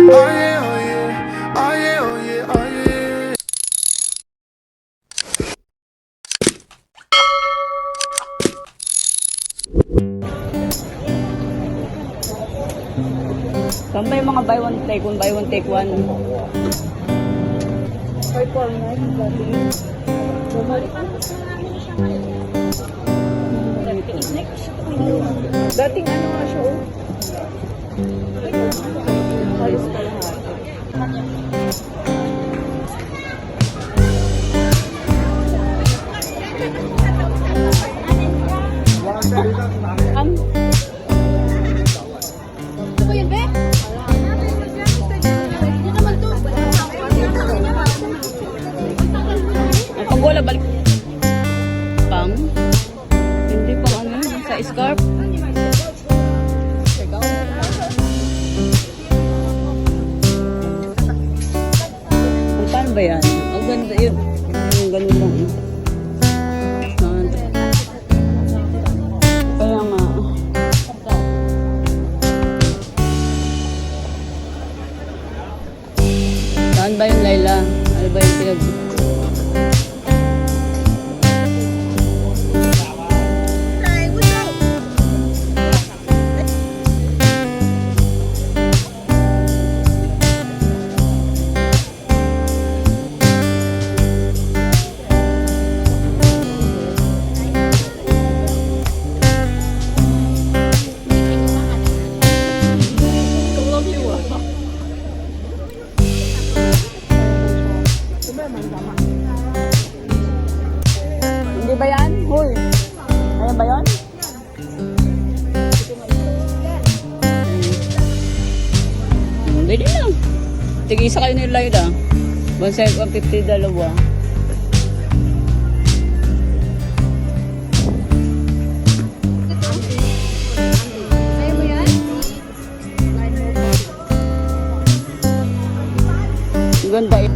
Oh yeah, oh yeah, oh yeah, oh yeah, oh yeah. Saan ba yung mga buy one take one, buy one take one? Dating ano nga siya, oh. Halos pa lahat. Ito ba yun, be? Ang panggola, balik. Pang? Hindi pang ano, sa scarf. Ang paano ba yan? Ang ganda yun. Yung ganun lang. Kaya nga. Saan ba yung Layla? Ano ba yung pinag... Hindi ba yan? Hoy! Ayan ba yan? Pwede lang. Tig-isa kayo ni Layla. 150 dalawa. Ayaw mo yan? Ang ganda eh.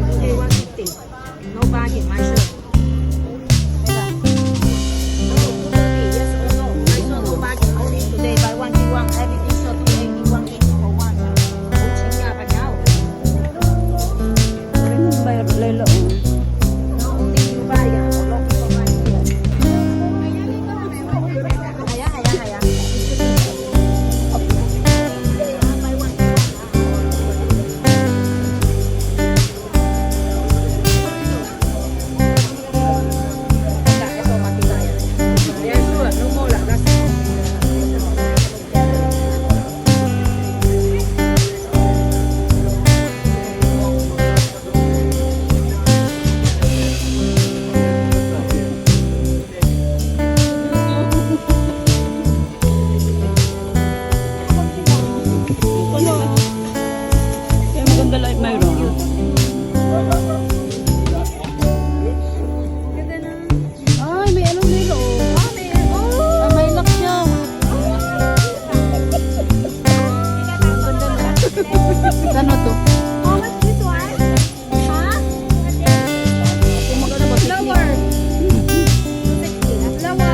No bagging, my shirt. Yes or no? My shirt, no bagging. Only today, buy one, get one. Everything shirt, 281 for one. Coaching nga pa daw. Ano ba yung Layla? No, only you buy. Lock for my shirt. Haya. Buy one, get one. Eso matibay. Yes, no more lang. Ano? Kaya maganda like mayroon. Ay, may anong nilo. Ay, may lock siya. Ano to? How much this one? Huh? Maganda ba? Flower. Flower.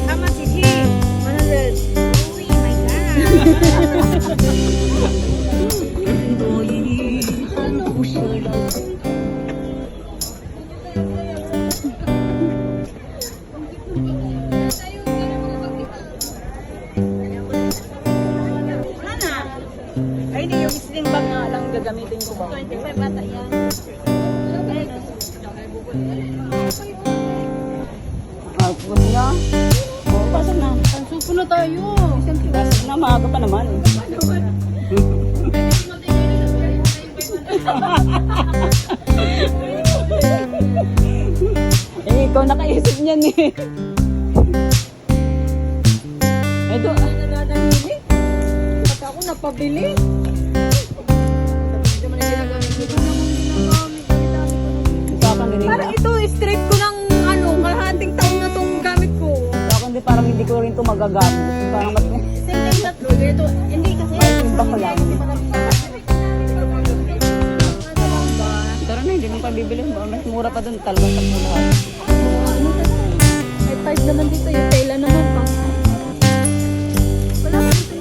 How much is he? 100. Oh my God. Wala na. Ay, hindi yung sling bag nga lang gagamitin ko ba? 25 bata yan. Ah, gusto niya? Oo, pasok na. Suso na tayo. Pasok na, maaga pa naman. Eh, ikaw nakaisip niyan eh. Ito, Nadadalili. Ba't ako napabili? Parang ito, straight ko ng ano, kalahating taon na itong gamit ko. hindi parang hindi ko rin ito magagamit. Parang Same time tatlo. Ito, hindi kasi. Iba ko lang. Tara na, hindi nang pabibili. Mas mura pa dun. Talagang sa lahat. Ano ka na? May 5 naman dito. Yung tela naman pa. Wala ka dito.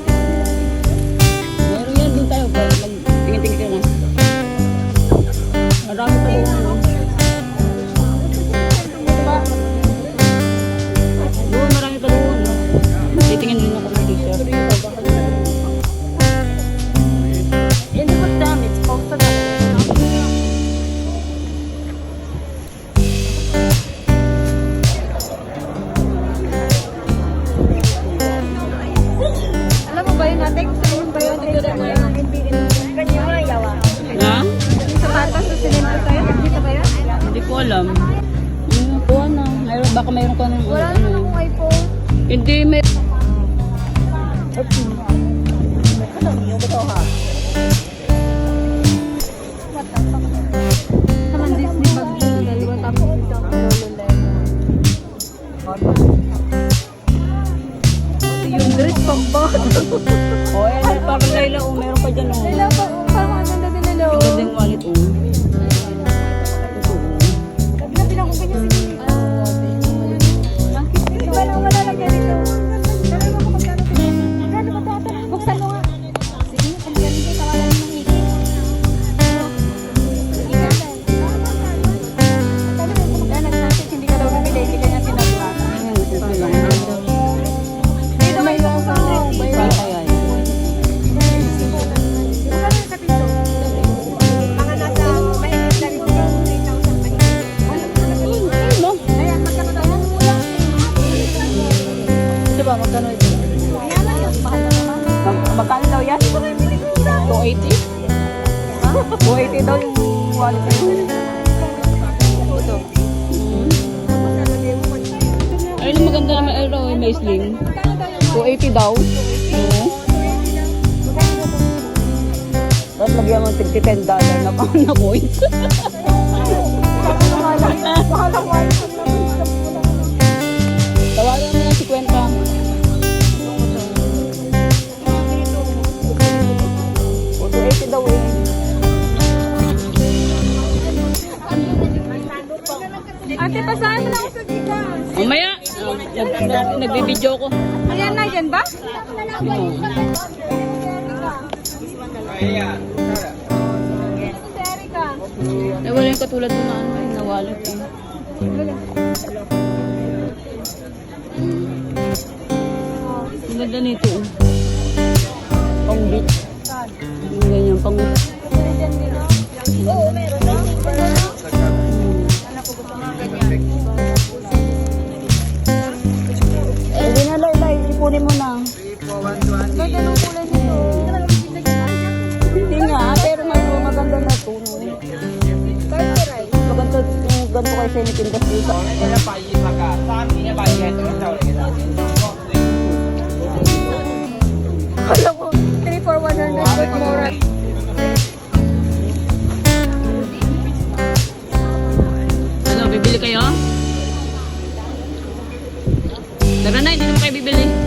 Meron yan. Doon tayo. Tingin-tingin baka mayroon ka ng Wala naman akong iPhone. Hindi, may... Naman Disney bag yun. Dalawa tapos isang yung dress pang bata. O, ayan, parang Layla, oh, meron pa dyan, oh. Nila pa, parang ang ganda din nila. Ang ganda yung wallet, oh. Sabi lang kung ganyan sige. Wala lang ganito. Dalawa ko magkano ito. Magkano ba ito? Buksan mo nga. Sige, kung ganito, tawalan mo ng higit. Sabi lang kung magkano nag-message, hindi ka daw bibili, hindi ka niya sinabuhan. Ayan, simple lang. Dito may yung sa Para kaya, eh. magkano yung sa pinto? Mga nasa mahigit na rin 3,000 mahigit. Ayun, no? Ayan, magkano daw? Diba, magkano ito? Ayan lang yung mahal na naman. Magkano daw yan? 280? 280 daw yung wallet na yun. Ito. Ayun, maganda naman. Ayun, may sling. 280 daw. Oo. Tapos lagyan mo $10 na pang na coins. Tawagan mo ng 50. O, 280 daw eh. Ate, pasahan mo na ako sa gigas. Mamaya, nagbibideo ko. Ayan na, yan ba? Erika. Eh, wala yung katulad mo na ano eh, na wallet eh. Ang ganda nito oh. Pang beach. Yung ganyan, pang... Oo, meron na. Hindi na, Laila, ipunin mo na. Ganda ng kulay nito. Hindi nga, pero maganda na ito. No? Maganda yung ganito kayo sa initindas dito. Kala ko, 3 for 100 but more. Ano, bibili kayo? Tara na, hindi naman kayo bibili.